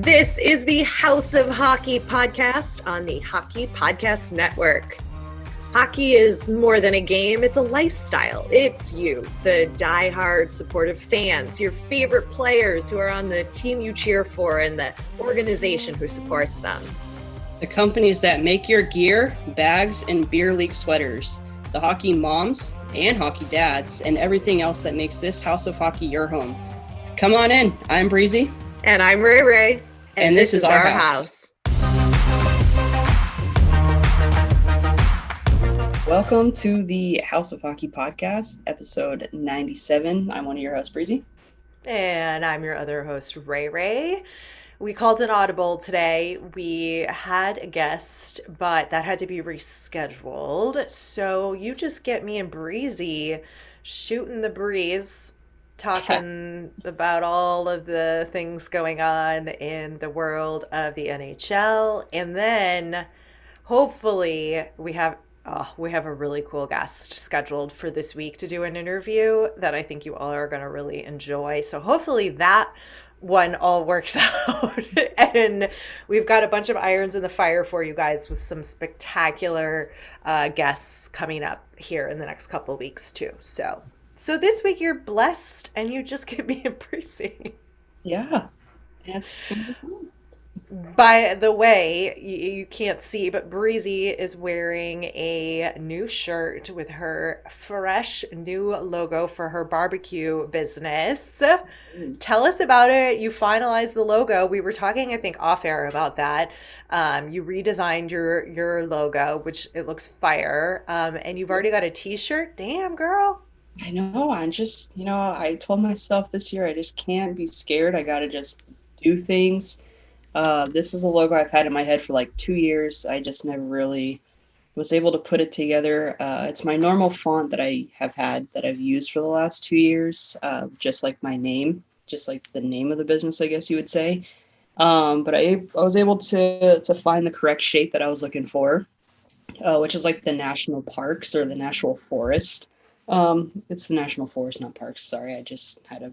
This is the House of Hockey podcast on the Hockey Podcast Network. Hockey is more than a game, it's a lifestyle. It's you, the diehard supportive fans, your favorite players who are on the team you cheer for, and the organization who supports them. The companies that make your gear, bags, and beer league sweaters. The hockey moms and hockey dads, and everything else that makes this House of Hockey your home. Come on in. I'm Breezy. And I'm Rae. And this is our house. Welcome to the House of Hockey podcast, episode 97. I'm one of your hosts, Breezy. And I'm your other host, Rae. We called an audible today. We had a guest, but that had to be rescheduled. So you just get me and Breezy shooting the breeze, talking about all of the things going on in the world of the NHL. And then hopefully we have a really cool guest scheduled for this week to do an interview that I think you all are going to really enjoy. So hopefully that one all works out. And we've got a bunch of irons in the fire for you guys with some spectacular guests coming up here in the next couple of weeks too. So this week you're blessed and you just get me and Breezy. Yeah, that's fun. By the way, you can't see, but Breezy is wearing a new shirt with her fresh new logo for her barbecue business. Tell us about it. You finalized the logo. We were talking, I think, off air about that. You redesigned your logo, which it looks fire. And you've already got a t-shirt. Damn, girl. I know. I'm just, I told myself this year I just can't be scared. I got to just do things. This is a logo I've had in my head for like 2 years. I just never really was able to put it together. It's my normal font that I have had that I've used for the last 2 years, just like my name, just like the name of the business, I guess you would say. But I was able to find the correct shape that I was looking for, which is like the national parks or the national forest. It's the national forest, not parks. Sorry, I just had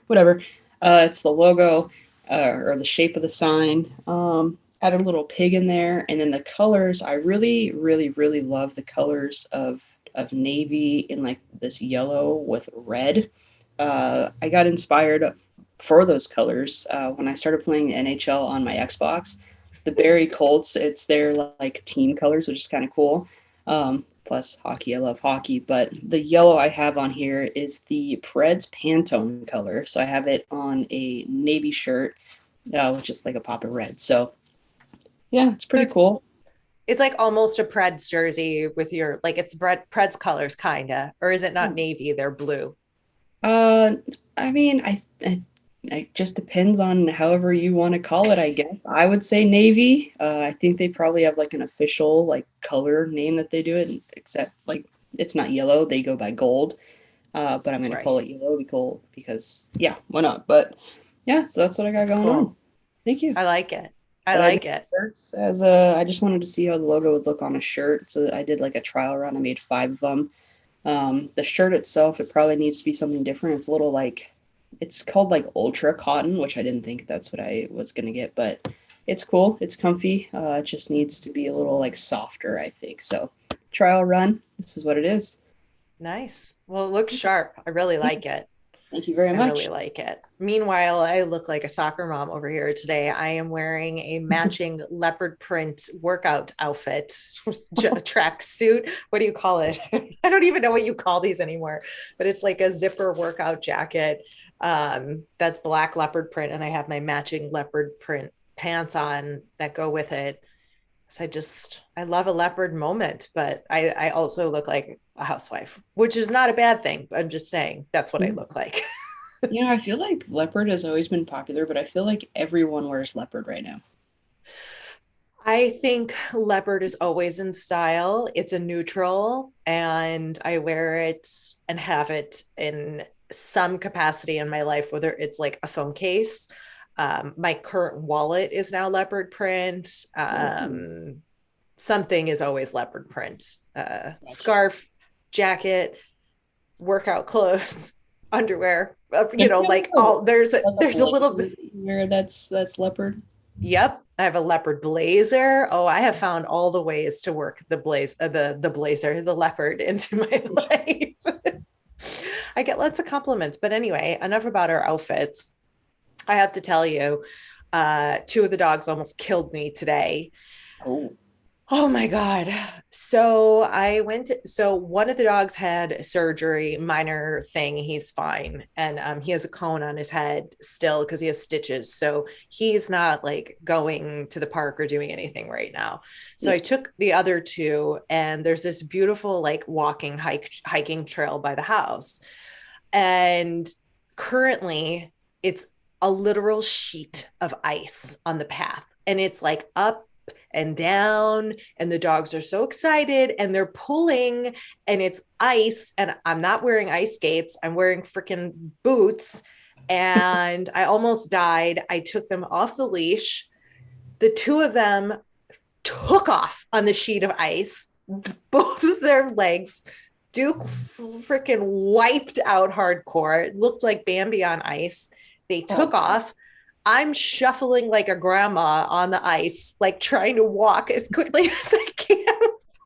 whatever. It's the logo. Or the shape of the sign, add a little pig in there, and then the colors. I really, really, really love the colors of navy in like this yellow with red. I got inspired for those colors when I started playing NHL on my Xbox. The Barrie Colts, it's their like team colors, which is kind of cool. Plus hockey, I love hockey, but the yellow I have on here is the Preds Pantone color. So I have it on a navy shirt, with just like a pop of red. So yeah, it's pretty cool. It's like almost a Preds jersey with your, like it's Preds colors kinda, or is it not navy? They're blue. I mean, it just depends on however you want to call it, I guess. I would say navy. I think they probably have like an official like color name that they do it, except like it's not yellow. They go by gold. But I'm going to call it yellow because why not? But yeah, so that's what I got going on. Thank you. I like it. I like it. I just wanted to see how the logo would look on a shirt. So I did like a trial run. I made 5 of them. The shirt itself, it probably needs to be something different. It's a little like, it's called like ultra cotton, which I didn't think that's what I was going to get, but it's cool. It's comfy. It just needs to be a little like softer, I think. So trial run. This is what it is. Nice. Well, it looks sharp. I really like it. Thank you very much. I really like it. Meanwhile, I look like a soccer mom over here today. I am wearing a matching leopard print workout outfit, track suit. What do you call it? I don't even know what you call these anymore, but it's like a zipper workout jacket. That's black leopard print, and I have my matching leopard print pants on that go with it. So I love a leopard moment, but I also look like a housewife, which is not a bad thing. I'm just saying that's what I look like. I feel like leopard has always been popular, but I feel like everyone wears leopard right now. I think leopard is always in style. It's a neutral, and I wear it and have it in some capacity in my life, whether it's like a phone case. My current wallet is now leopard print. Something is always leopard print. Scarf, jacket, workout clothes, underwear. Don't you Like have all like a there's a little blazer bit. that you wear that's leopard? Yep, I have a leopard blazer. Oh, I have found all the ways to work the blazer, the leopard into my life. I get lots of compliments, but anyway, enough about our outfits. I have to tell you, two of the dogs almost killed me today. Oh, Oh my God. So one of the dogs had surgery, minor thing. He's fine. And he has a cone on his head still because he has stitches. So he's not like going to the park or doing anything right now. So yeah. I took the other two, and there's this beautiful like hiking trail by the house. And currently it's a literal sheet of ice on the path. And it's like up and down, and the dogs are so excited and they're pulling, and it's ice. And I'm not wearing ice skates, I'm wearing freaking boots. And I almost died. I took them off the leash. The two of them took off on the sheet of ice, both of their legs. Duke freaking wiped out hardcore. It looked like Bambi on ice. They Oh took God. off. I'm shuffling like a grandma on the ice, like trying to walk as quickly as I can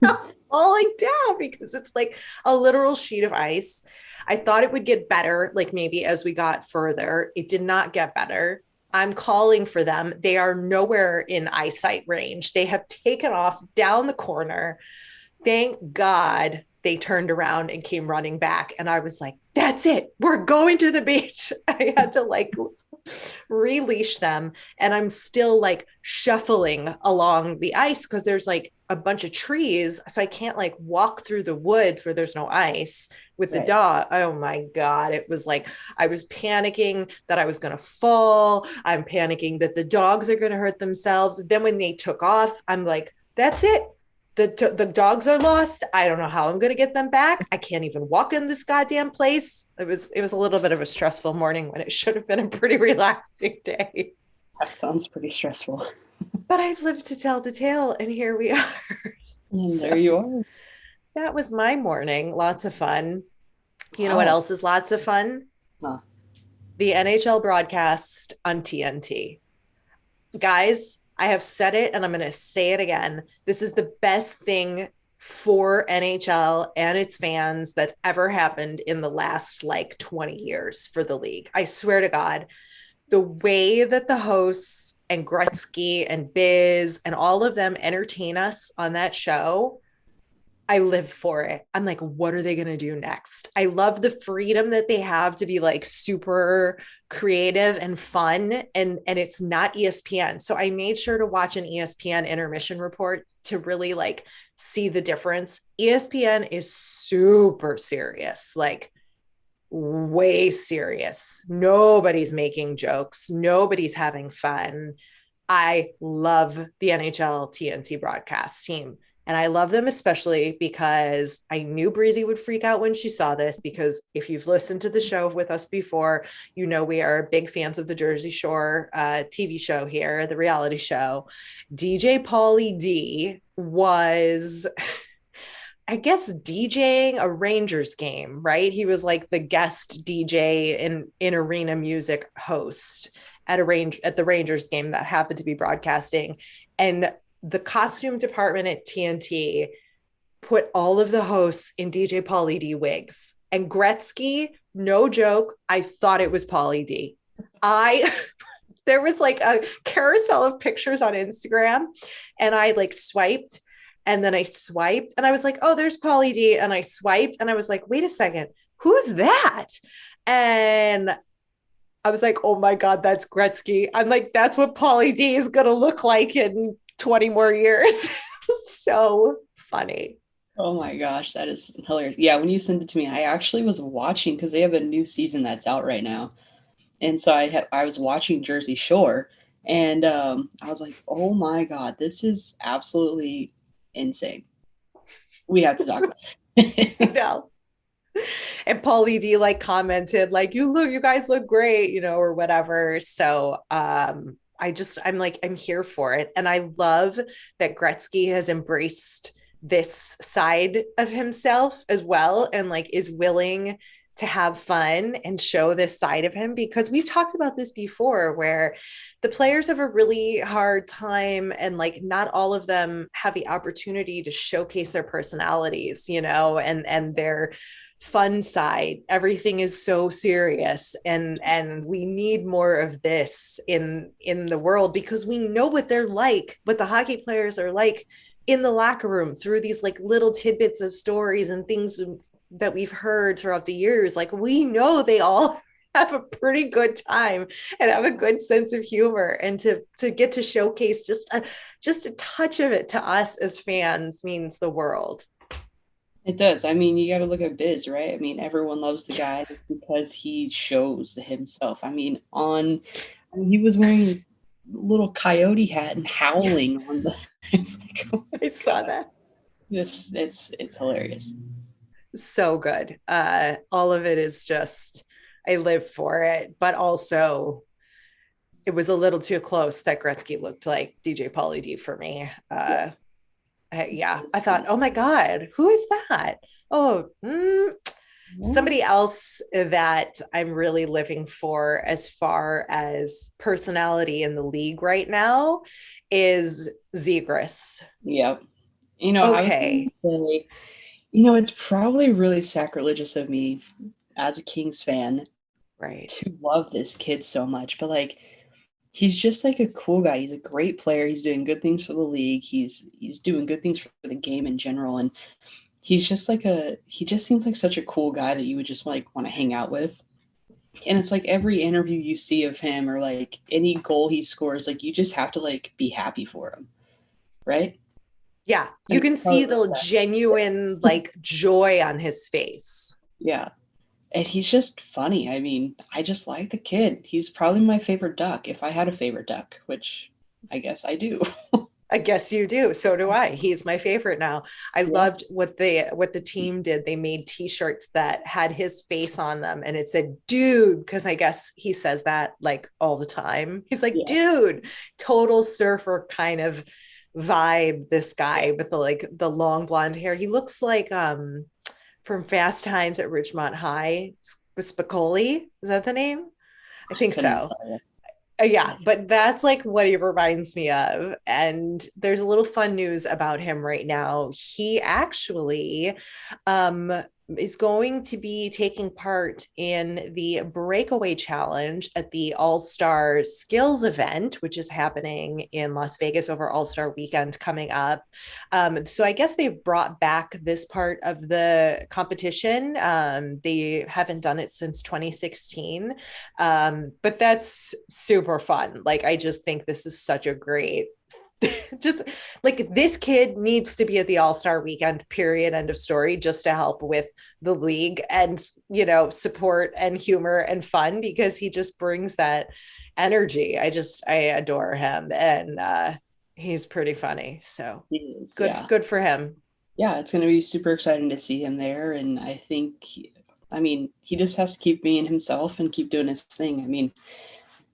without falling down because it's like a literal sheet of ice. I thought it would get better, like maybe as we got further. It did not get better. I'm calling for them. They are nowhere in eyesight range. They have taken off down the corner. Thank God they turned around and came running back. And I was like, that's it. We're going to the beach. I had to like releash them. And I'm still like shuffling along the ice because there's like a bunch of trees. So I can't like walk through the woods where there's no ice with the Right. dog. Oh my God. It was like I was panicking that I was going to fall. I'm panicking that the dogs are going to hurt themselves. Then when they took off, I'm like, that's it. The dogs are lost. I don't know how I'm going to get them back. I can't even walk in this goddamn place. It was a little bit of a stressful morning when it should have been a pretty relaxing day. That sounds pretty stressful. But I've lived to tell the tale, and here we are. And there So you are. that was my morning. Lots of fun. You know what Wow. else is lots of fun? Huh. The NHL broadcast on TNT. Guys, I have said it and I'm going to say it again. This is the best thing for NHL and its fans that's ever happened in the last like 20 years for the league. I swear to God, the way that the hosts and Gretzky and Biz and all of them entertain us on that show, I live for it. I'm like, what are they going to do next? I love the freedom that they have to be like super creative and fun, and it's not ESPN. So I made sure to watch an ESPN intermission report to really like see the difference. ESPN is super serious. Like way serious. Nobody's making jokes, nobody's having fun. I love the NHL TNT broadcast team. And I love them especially because I knew Breezy would freak out when she saw this. Because if you've listened to the show with us before, you know we are big fans of the Jersey Shore TV show here, the reality show. DJ Pauly D was I guess DJing a Rangers game, right? He was like the guest DJ in arena music host at the Rangers game that happened to be broadcasting. And the costume department at TNT put all of the hosts in DJ Pauly D wigs. And Gretzky, no joke, I thought it was Pauly D. I there was like a carousel of pictures on Instagram, and I like swiped, and then I swiped and I was like, oh, there's Pauly D. And I swiped and I was like, wait a second, who's that? And I was like, oh my God, that's Gretzky. I'm like, that's what Pauly D is going to look like in 20 more years. So funny. Oh my gosh, that is hilarious. Yeah, when you sent it to me, I actually was watching because they have a new season that's out right now. And so I was watching Jersey Shore, and I was like, "Oh my God, this is absolutely insane. We have to talk about I it." know. And Pauly D like commented like, you guys look great, or whatever. So I'm like, I'm here for it. And I love that Gretzky has embraced this side of himself as well, and like is willing to have fun and show this side of him, because we've talked about this before where the players have a really hard time, and like not all of them have the opportunity to showcase their personalities, and their fun side. Everything is so serious, and we need more of this in the world, because we know what they're like, what the hockey players are like in the locker room through these like little tidbits of stories and things that we've heard throughout the years. Like we know they all have a pretty good time and have a good sense of humor, and to get to showcase just a touch of it to us as fans means the world. It does. I mean, you got to look at Biz, right? I mean, everyone loves the guy because he shows himself. I mean, he was wearing a little coyote hat and howling on the. It's like, oh my I saw god, that. it's hilarious. So good. All of it is just, I live for it, but also it was a little too close that Gretzky looked like DJ Pauly D for me. Yeah, Yeah, it's I thought, funny. oh my God, who is that? Oh, Yeah. somebody else that I'm really living for as far as personality in the league right now is Zegras. Yeah. I was going Okay, to say, it's probably really sacrilegious of me as a Kings fan right. to love this kid so much, but like he's just like a cool guy. He's a great player. He's doing good things for the league. He's doing good things for the game in general. And he just seems like such a cool guy that you would just like want to hang out with. And it's like every interview you see of him or like any goal he scores, like you just have to like be happy for him, right? Yeah, you And can probably see the the best. genuine like joy on his face. Yeah. And he's just funny. I mean, I just like the kid. He's probably my favorite duck if I had a favorite duck, which I guess I do. I guess you do. So do I. He's my favorite now. I Yeah. loved what the team did. They made t-shirts that had his face on them and it said dude, because I guess he says that like all the time. He's like, Yeah. dude, total surfer kind of vibe, this guy with the long blonde hair. He looks like from Fast Times at Ridgemont High. Spicoli. Is that the name? I I think couldn't so. tell you. Yeah, but that's like what he reminds me of. And there's a little fun news about him right now. He actually um, is going to be taking part in the breakaway challenge at the All-Star Skills event, which is happening in Las Vegas over All-Star weekend coming up. So I guess they've brought back this part of the competition. They haven't done it since 2016. But that's super fun. Like, I just think this is such a great, just like this kid needs to be at the All-Star weekend, period, end of story, just to help with the league and, support and humor and fun, because he just brings that energy. I adore him. And he's pretty funny. So He is, yeah. good for him. Yeah, it's going to be super exciting to see him there. And I think, I mean, he just has to keep being himself and keep doing his thing. I mean,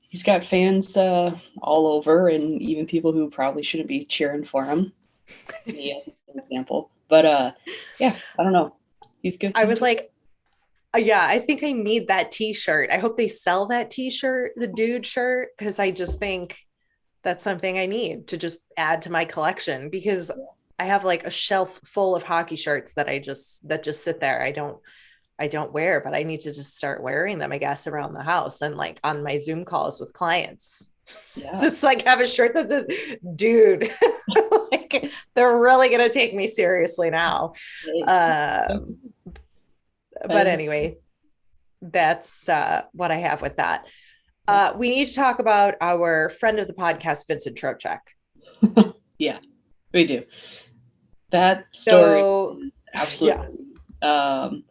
he's got fans all over and even people who probably shouldn't be cheering for him. Me as an example. But yeah, I don't know. He's good. I He's was doing like, yeah, I think I need that t-shirt. I hope they sell that t-shirt, the dude shirt, because I just think that's something I need to just add to my collection, because good. I have like a shelf full of hockey shirts that just sit there. I don't wear, but I need to just start wearing them, I guess, around the house and like on my Zoom calls with clients. So Yeah. it's like have a shirt that says dude. Like they're really gonna take me seriously now. Hey, Um, that but is anyway, that's what I have with that. yeah. We need to talk about our friend of the podcast, Vincent Trocheck. Yeah, we do. That story So, is yeah. absolutely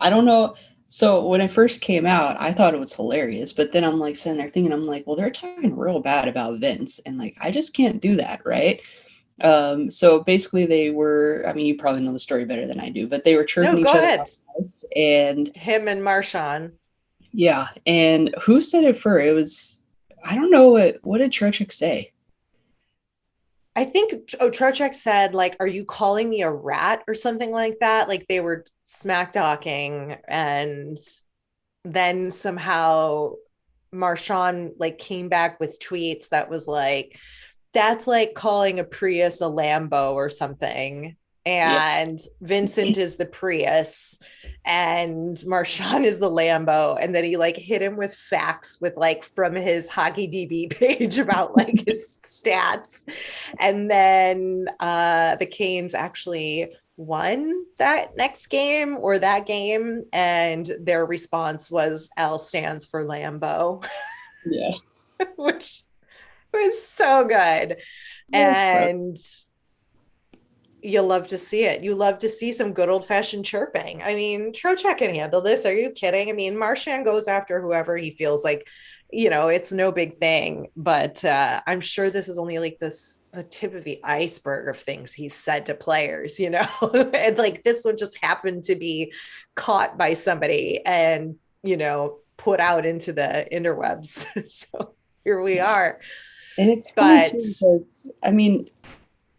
I don't know. So when it first came out, I thought it was hilarious, but then I'm like sitting there thinking, I'm like, well, they're talking real bad about Vince, and like I just can't do that, right? So basically they were, I mean, you probably know the story better than I do, but they were No, chirping each go other ahead. out of the house, and Him and Marchand. yeah, and who said it first? It was I don't know what did Trocheck say? I think Trocheck said, like, are you calling me a rat or something like that? Like they were smack talking, and then somehow Marchand like came back with tweets that was like, that's like calling a Prius a Lambo or something. Yeah. And Vincent is the Prius and Marchand is the Lambo. And then he like hit him with facts with like from his Hockey DB page about like his stats. And then the Canes actually won that next game or that game. And their response was L stands for Lambo, Yeah. which was so good. So And you love to see it. You love to see some good old fashioned chirping. I mean, Trocheck can handle this. Are you kidding? I mean, Marchand goes after whoever he feels like, it's no big thing. But I'm sure this is only like the tip of the iceberg of things he's said to players. And like this one just happened to be caught by somebody and, put out into the interwebs. So here we are. and it's funny But too because I mean,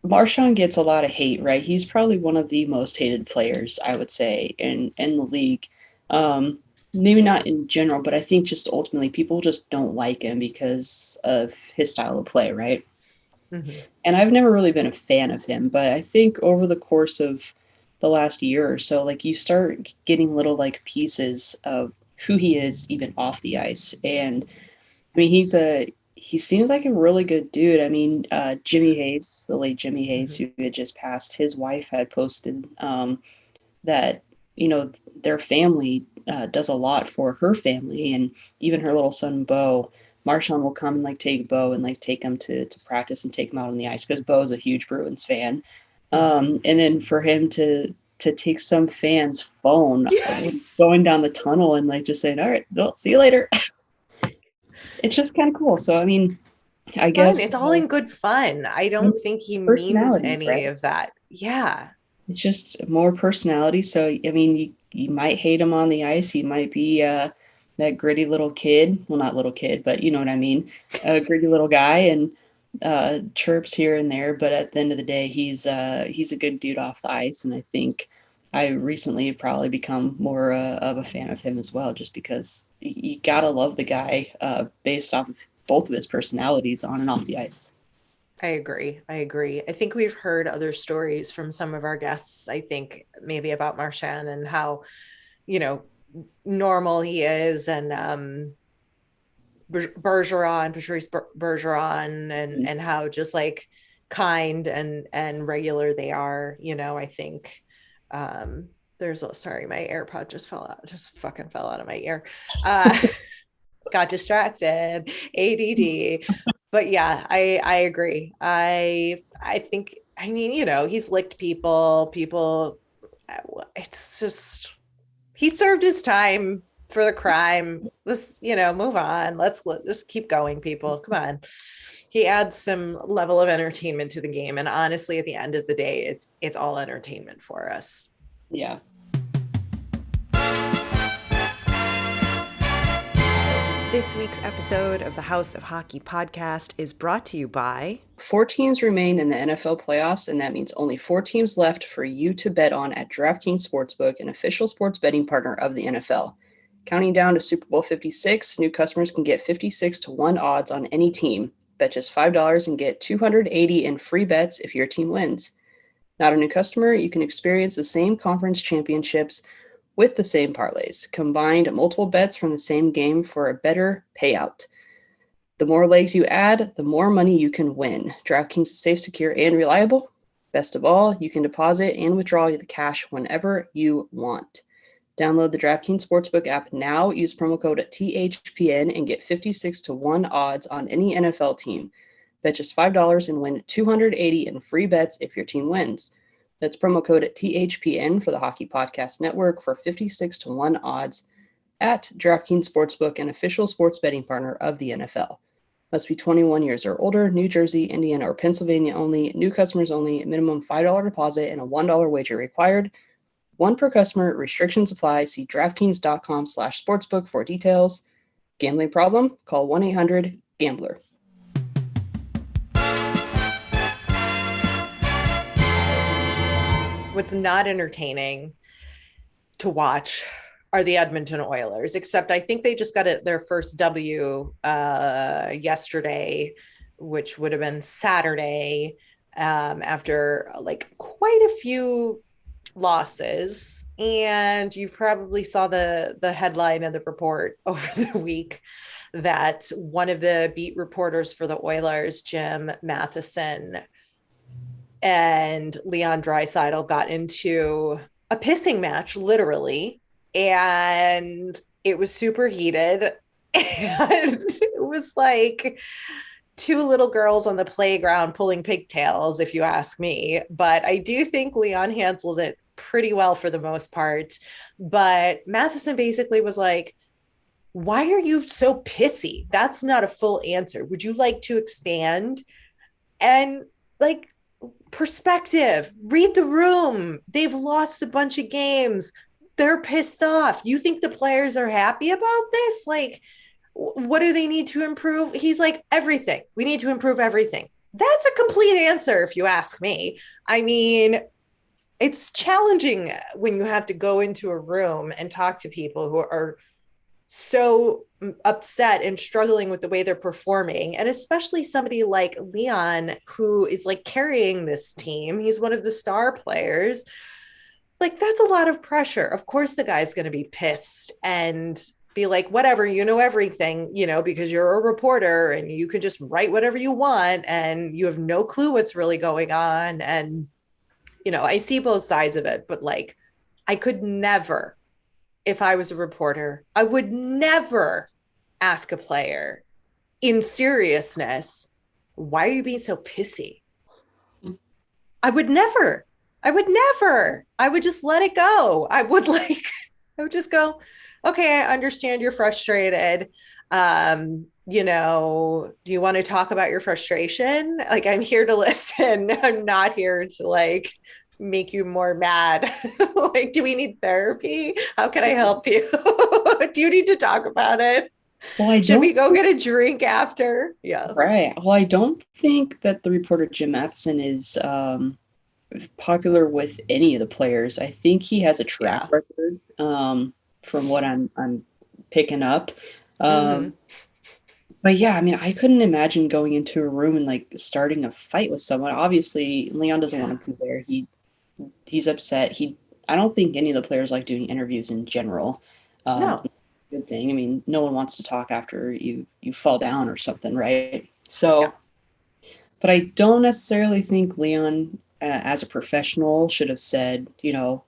Marchand gets a lot of hate, right? He's probably one of the most hated players, I would say, in the league. Um, Maybe not in general, but I think just ultimately people just don't like him because of his style of play, right? mhm, And I've never really been a fan of him, but I think over the course of the last year or so, like you start getting little like pieces of who he is even off the ice. And I mean, he seems like a really good dude. I mean, Jimmy Hayes, the late Jimmy Hayes, mhm, who had just passed, his wife had posted that their family does a lot for her family, and even her little son Bo. Marchand will come and like take Bo and like take him to practice and take him out on the ice because Bo is a huge Bruins fan. mhm. And then for him to take some fan's phone Yes. going down the tunnel and like just saying, "All right, well, see you later." It's just kind of cool. So I mean, I Fun. guess It's all in good fun. I I mean, don't think he means personalities, any right? of that. Yeah. It's just more personality. So I mean, you might hate him on the ice. He might be that gritty little kid. Well, not little kid, but you know what I mean. A gritty little guy and chirps here and there. But at the end of the day, he's a good dude off the ice. And I think I recently have probably become more of a fan of him as well, just because you gotta love the guy based off of both of his personalities on and off the ice. I agree. I agree. I think we've heard other stories from some of our guests, I think maybe about Marchand and how, you know, normal he is and Bergeron, Patrice Bergeron Mm. and how just like kind and regular they are, I think there's sorry, my AirPod just fucking fell out of my ear. Uh got distracted, ADD. But yeah, I agree. I think I mean, he's licked people it's just he served his time for the crime. Let's, move on. Let's just keep going, people. Come on. He adds some level of entertainment to the game. And honestly, at the end of the day, it's all entertainment for us. Yeah. This week's episode of the House of Hockey podcast is brought to you by 4 teams remain in the NFL playoffs, and that means only 4 teams left for you to bet on at DraftKings Sportsbook, an official sports betting partner of the NFL. Counting down to Super Bowl 56, new customers can get 56 to 1 odds on any team. Bet just $5 and get 280 in free bets if your team wins. Not a new customer, you can experience the same conference championships with the same parlays. Combined multiple bets from the same game for a better payout. The more legs you add, the more money you can win. DraftKings is safe, secure, and reliable. Best of all, you can deposit and withdraw the cash whenever you want. Download the DraftKings Sportsbook app now. Use promo code THPN and get 56 to 1 odds on any NFL team. Bet just $5 and win 280 in free bets if your team wins. That's promo code THPN for the Hockey Podcast Network for 56 to 1 odds at DraftKings Sportsbook, an official sports betting partner of the NFL. Must be 21 years or older, New Jersey, Indiana, or Pennsylvania only, new customers only, minimum $5 deposit and a $1 wager required. One per customer, restrictions apply. See DraftKings.com/sportsbook for details. Gambling problem? Call 1-800-GAMBLER. what's not entertaining to watch are the Edmonton Oilers, except I think they just got their first W yesterday, which would have been Saturday, after like quite a few losses. And you probably saw the headline of the report over the week that one of the beat reporters for the Oilers, Jim Matheson, and Leon Draisaitl got into a pissing match, literally, and it was super heated. And it was like two little girls on the playground pulling pigtails, if you ask me. But I do think Leon handled it pretty well for the most part. But Matheson basically was like, why are you so pissy? That's not a full answer. Would you like to expand? And like, perspective, read the room. They've lost a bunch of games. They're pissed off. You think the players are happy about this? Like, what do they need to improve? He's like, everything. We need to improve everything. That's a complete answer, if you ask me. I mean, it's challenging when you have to go into a room and talk to people who are so upset and struggling with the way they're performing, and especially somebody like Leon, who is like carrying this team. He's one of the star players. Like, that's a lot of pressure. Of course the guy's going to be pissed and be like, whatever, you know everything, because you're a reporter and you can just write whatever you want and you have no clue what's really going on. And I see both sides of it, but like, I could never, if I was a reporter, I would never ask a player in seriousness, why are you being so pissy? I would never. I would never. I would just let it go. I would just go, okay, I understand you're frustrated. Do you want to talk about your frustration? Like, I'm here to listen. I'm not here to like make you more mad. Like, do we need therapy? How can I help you? Do you need to talk about it? Well, I Should we don't go get a drink after? Yeah. right. Well, I don't think that the reporter Jim Matheson is popular with any of the players. I think he has a track Yeah. record, from what I'm picking up. Mm-hmm. Um, but yeah, I mean, I couldn't imagine going into a room and like starting a fight with someone. Obviously, Leon doesn't Yeah. want to be there. He's upset. I don't think any of the players like doing interviews in general. No. Good thing. I mean, no one wants to talk after you fall down or something, right? Yeah. So, but I don't necessarily think Leon, as a professional, should have said, you know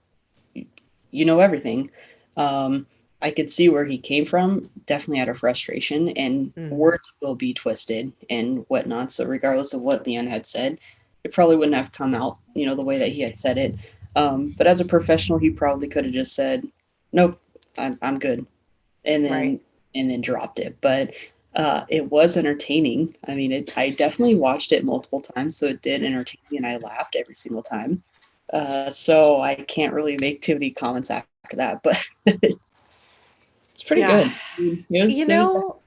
everything. Um, I could see where he came from, definitely out of frustration, and Mm-hmm. words will be twisted and whatnot. So regardless of what Leon had said, it probably wouldn't have come out, the way that he had said it. But as a professional, he probably could have just said, "Nope, I'm good," and Right. then dropped it. But it was entertaining. I mean, I definitely watched it multiple times, so it did entertain me, and I laughed every single time. So I can't really make too many comments after that, but it's pretty Yeah. good. It You was it was know,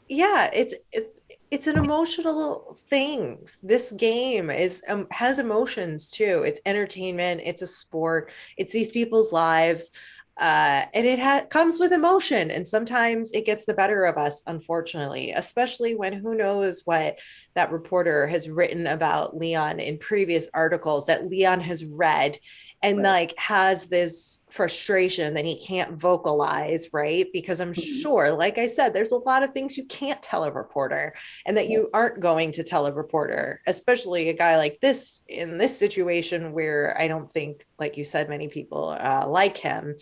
yeah, it's an emotional thing. This game is has emotions too. It's entertainment, it's a sport, it's these people's lives. And it comes with emotion, and sometimes it gets the better of us, unfortunately, especially when who knows what that reporter has written about Leon in previous articles that Leon has read, and right. like has this frustration that he can't vocalize, right? Because I'm Mhm. sure, like I said, there's a lot of things you can't tell a reporter and that Yeah. you aren't going to tell a reporter, especially a guy like this in this situation where I don't think, like you said, many people like him,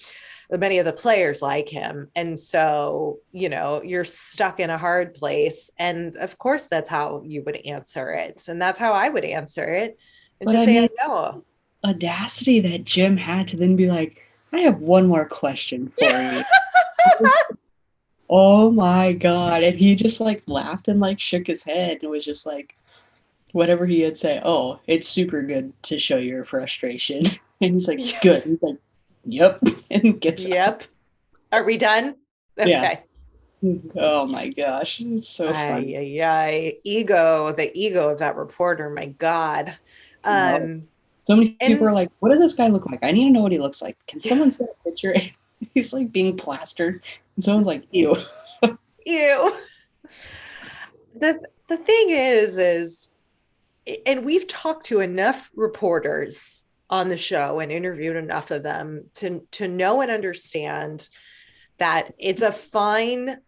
many of the players like him. And so, you're stuck in a hard place. And of course, that's how you would answer it. And that's how I would answer it, and But just I say, I mean, know. audacity that Jim had to then be like, I have one more question for you. Oh my God. And he just like laughed and like shook his head and was just like, whatever he had say, oh, it's super good to show your frustration. And he's like, good. He's like, yep. And gets up. Yep. Are we done? Yeah. Okay. Oh my gosh. It's so fun. The ego of that reporter, my God. No. Um, So many people And are like, what does this guy look like? I need to know what he looks like. Can someone send a picture? He's like being plastered. And someone's like, ew. you the thing is and we've talked to enough reporters on the show and interviewed enough of them to know and understand that it's a fine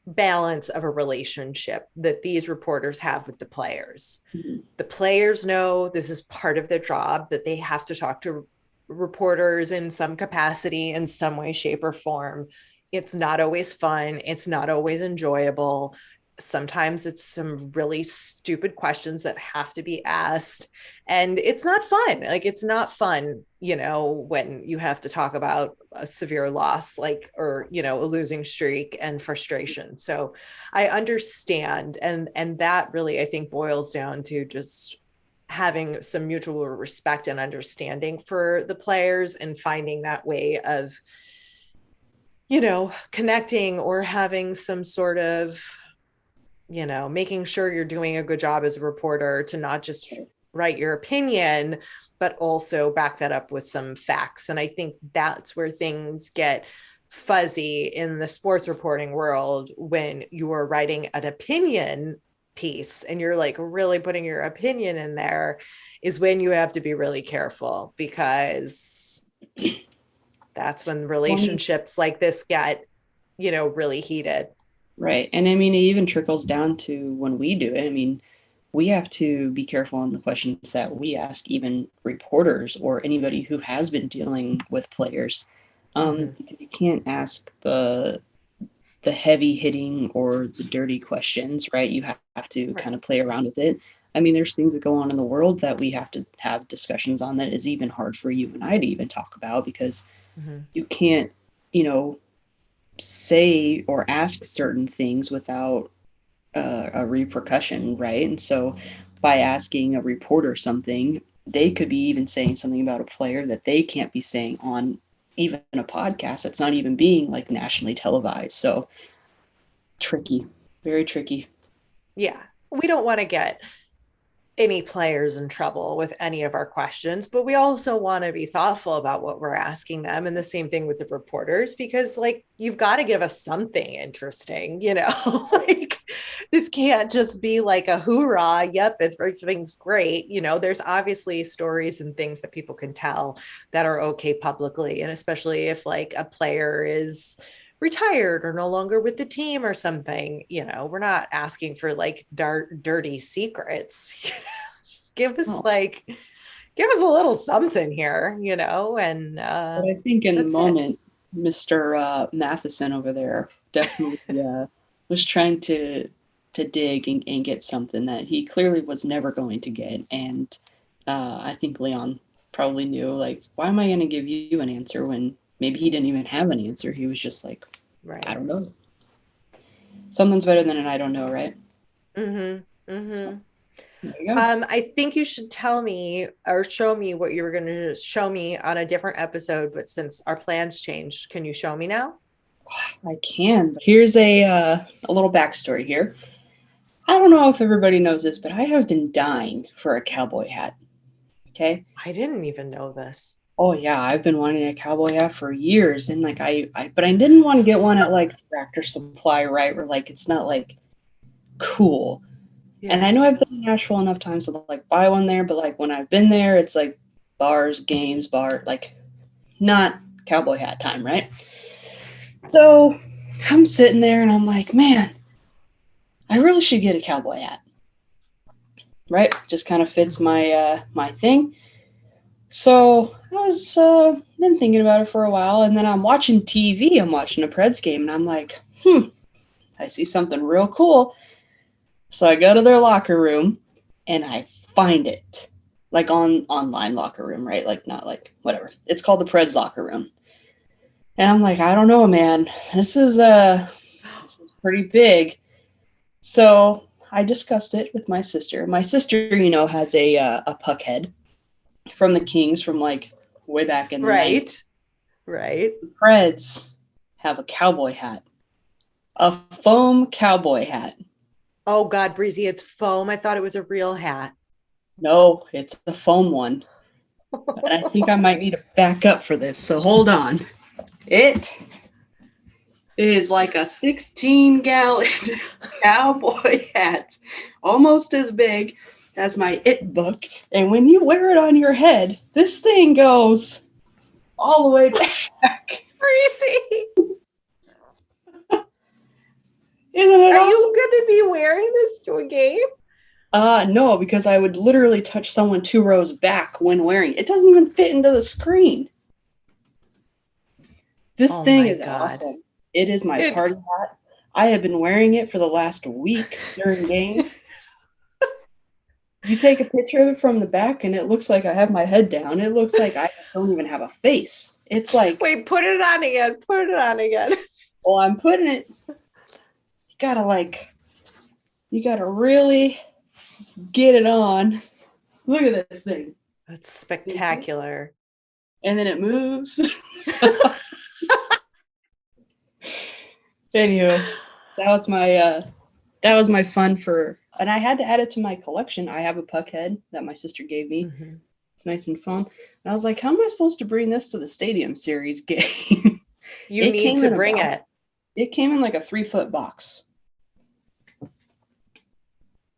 balance of a relationship that these reporters have with the players. Mhm. The players know this is part of their job, that they have to talk to reporters in some capacity, in some way, shape, or form. It's not always fun. It's not always enjoyable. Sometimes it's some really stupid questions that have to be asked. And it's not fun. Like, it's not fun, when you have to talk about a severe loss, like, or, a losing streak and frustration. So I understand. And that really, I think, boils down to just having some mutual respect and understanding for the players and finding that way of connecting or having some sort of making sure you're doing a good job as a reporter to not just write your opinion but also back that up with some facts. And I think that's where things get fuzzy in the sports reporting world when you are writing an opinion piece and you're like really putting your opinion in there, is when you have to be really careful, because that's when Well, relationships like this get really heated. right. And I mean, it even trickles down to when we do it. I mean, we have to be careful on the questions that we ask, even reporters or anybody who has been dealing with players. Mm-hmm. Because you can't ask the heavy hitting or the dirty questions, right? You have to Right. kind of play around with it. I mean, there's things that go on in the world that we have to have discussions on that is even hard for you and I to even talk about because Mm-hmm. you can't, you know, say or ask certain things without a repercussion, right? And so by asking a reporter something, they could be even saying something about a player that they can't be saying on even a podcast that's not even being like nationally televised. So tricky, very tricky. Yeah. We don't want to get any players in trouble with any of our questions, but we also want to be thoughtful about what we're asking them. And the same thing with the reporters, because like you've got to give us something interesting, like this can't just be like a hoorah, yep, everything's great. There's obviously stories and things that people can tell that are okay publicly. And especially if like a player is retired or no longer with the team or something, we're not asking for like dirty secrets. Just Oh, give us a little something here, and but I think in the that's it. moment, Mr. Matheson over there definitely was trying to dig and get something that he clearly was never going to get. And I think Leon probably knew, like, why am I going to give you an answer when maybe he didn't even have an answer? He was just like, I Right. don't know. Something's better than an I don't know, right? Mm-hmm. So Mm-hmm. there you go. I think you should tell me or show me what you were going to show me on a different episode, but since our plans changed, can you show me now? I can. Here's a little backstory here. I don't know if everybody knows this, but I have been dying for a cowboy hat. Okay. I didn't even know this. Oh yeah, I've been wanting a cowboy hat for years, and like but I didn't want to get one at like Tractor Supply, right? Where like it's not like cool. And Yeah. I know I've been in Nashville enough times to like buy one there, but like when I've been there, it's like bars, games, like not cowboy hat time, right? So I'm sitting there and I'm like, man, I really should get a cowboy hat, right? Just kind of fits my thing. So I was been thinking about it for a while, and then I'm watching TV. I'm watching a Preds game, and I'm like, I see something real cool. So I go to their locker room, and I find it, like on online locker room, right? Like not like whatever. It's called the Preds locker room, and I'm like, I don't know, man. This is pretty big. So I discussed it with my sister. My sister, has a puck head from the Kings from like way back in the 90s. Right. Right. The Preds have a cowboy hat, a foam cowboy hat. Oh God, Breezy, it's foam. I thought it was a real hat. No, it's the foam one. And I think I might need to back up for this. So hold on. It is like a 16-gallon cowboy hat, almost as big as my It book. And when you wear it on your head, this thing goes all the way back. Crazy. Isn't it Are you awesome? going to be wearing this to a game? No, because I would literally touch someone 2 rows back when wearing it. It doesn't even fit into the screen. This Oh thing my is God. awesome. It is my party It's hat. I have been wearing it for the last week during games. You take a picture of it from the back, and it looks like I have my head down. It looks like I don't even have a face. It's like, Wait, put it on again. Put it on again. well, I'm putting it. You gotta really get it on. Look at this thing. That's spectacular. And then it moves. Anywho, that was my fun for, and I had to add it to my collection. I have a puck head that my sister gave me. Mm-hmm. It's nice and foam. And I was like, how am I supposed to bring this to the Stadium Series game? You need to bring it. It came in like a 3-foot box.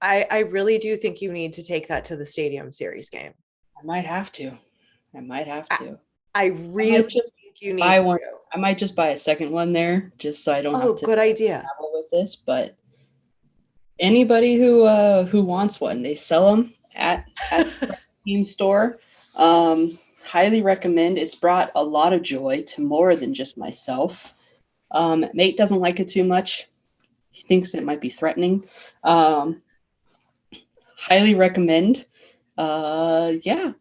I really do think you need to take that to the Stadium Series game. I might have to. I really think you need buy one. to. I might just buy a second one there, just so I don't have to Good idea. travel with this. But anybody who wants one, they sell them at the team store. Highly recommend. It's brought a lot of joy to more than just myself. Nate doesn't like it too much. He thinks it might be threatening. Highly recommend. Yeah.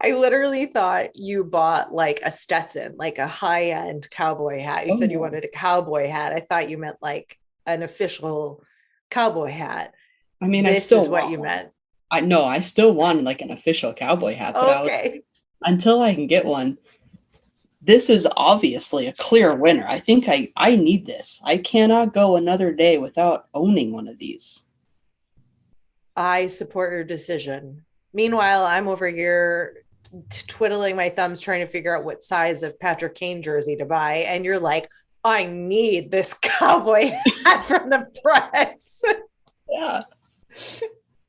I literally thought you bought like a Stetson, like a high-end cowboy hat. You said you wanted a cowboy hat. I thought you meant like an official cowboy hat. I mean, this is what you meant. I still wanted like an official cowboy hat, but until I can get one, this is obviously a clear winner. I think I need this. I cannot go another day without owning one of these. I support your decision. Meanwhile, I'm over here twiddling my thumbs trying to figure out what size of Patrick Kane jersey to buy. And you're like, I need this cowboy hat from the press. Yeah.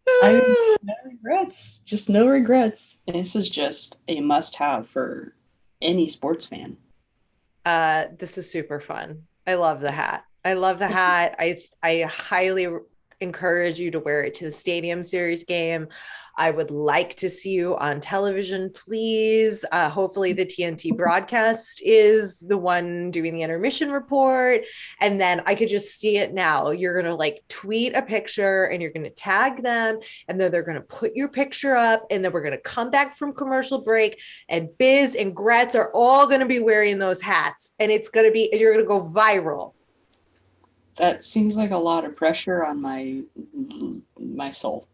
No regrets. Just no regrets. This is just a must-have for any sports fan. This is super fun. I love the hat. I highly encourage you to wear it to the Stadium Series game. I would like to see you on television, please. Hopefully the TNT broadcast is the one doing the intermission report. And then I could just see it now. You're going to like tweet a picture and you're going to tag them. And then they're going to put your picture up. And then we're going to come back from commercial break. And Biz and Gretz are all going to be wearing those hats. And it's going to be, and you're going to go viral. That seems like a lot of pressure on my soul.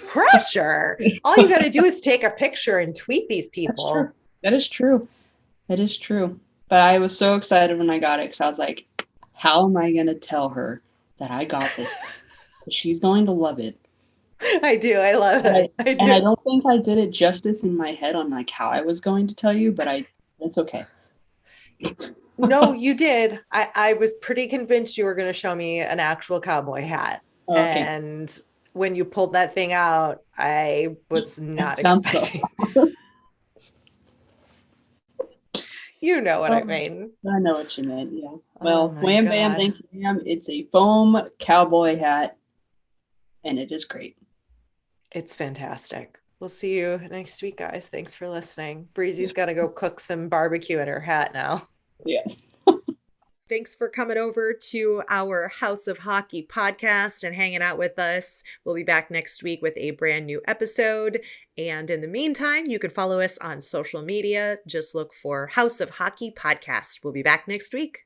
Pressure. All you got to do is take a picture and tweet these people. That is true. But I was so excited when I got it because I was like, how am I going to tell her that I got this? She's going to love it. I do. I love it. I do. And I don't think I did it justice in my head on like how I was going to tell you, but it's okay. No, you did. I was pretty convinced you were going to show me an actual cowboy hat. Oh, okay. And when you pulled that thing out, I was not expecting. You know what I mean. I know what you meant, yeah. Well, wham bam, thank you, ma'am. It's a foam cowboy hat, and it is great. It's fantastic. We'll see you next week, guys. Thanks for listening. Breezy's got to go cook some barbecue in her hat now. Yeah. Thanks for coming over to our House of Hockey podcast and hanging out with us. We'll be back next week with a brand new episode. And in the meantime, you can follow us on social media. Just look for House of Hockey podcast. We'll be back next week.